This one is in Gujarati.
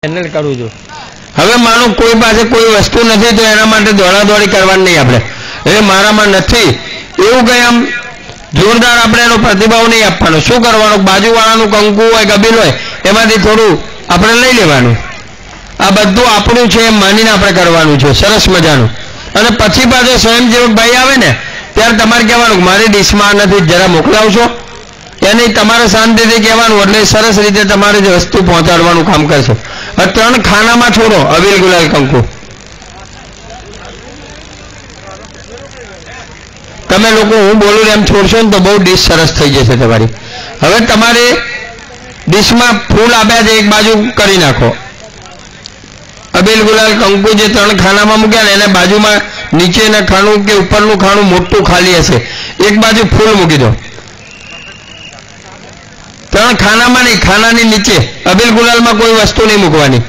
હેન્ડલ કરું છું. હવે માનો કોઈ પાસે કોઈ વસ્તુ નથી તો એના માટે દોડાદોડી કરવાની નહીં આપણે. એટલે મારામાં નથી એવું કંઈ આમ જોરદાર આપણે એનો પ્રતિભાવ નહીં આપવાનો. શું કરવાનું? બાજુવાળાનું કંકુ હોય ગબીલ હોય એમાંથી થોડું આપણે લઈ લેવાનું. આ બધું આપણું છે એમ માનીને આપણે કરવાનું છે. સરસ મજાનું. અને પછી પાછો સ્વયંસેવક ભાઈ આવે ને ત્યારે તમારે કહેવાનું મારી ડીશમાં નથી જરા મોકલાવશો. એને તમારે શાંતિથી કહેવાનું એટલે સરસ રીતે તમારે જે વસ્તુ પહોંચાડવાનું કામ કરશે. 3 ખાનામાં છોડો અબીલ ગુલાલ કંકુ. તમે લોકો હું બોલું એમ છોડશો ને તો બહુ ડીશ સરસ થઈ જશે તમારી. હવે તમારે ડીશમાં ફૂલ આપ્યા છે એક બાજુ કરી નાખો. અબીલ ગુલાલ કંકુ જે 3 ખાનામાં મૂક્યા ને એને બાજુમાં નીચેના ખાનું કે ઉપરનું ખાનું મોટું ખાલી હશે એક બાજુ ફૂલ મૂકી દો. 3 ખાનામાં નહીં, ખાનાની નીચે. અબીલ ગુલાલમાં કોઈ વસ્તુ નહીં મૂકવાની.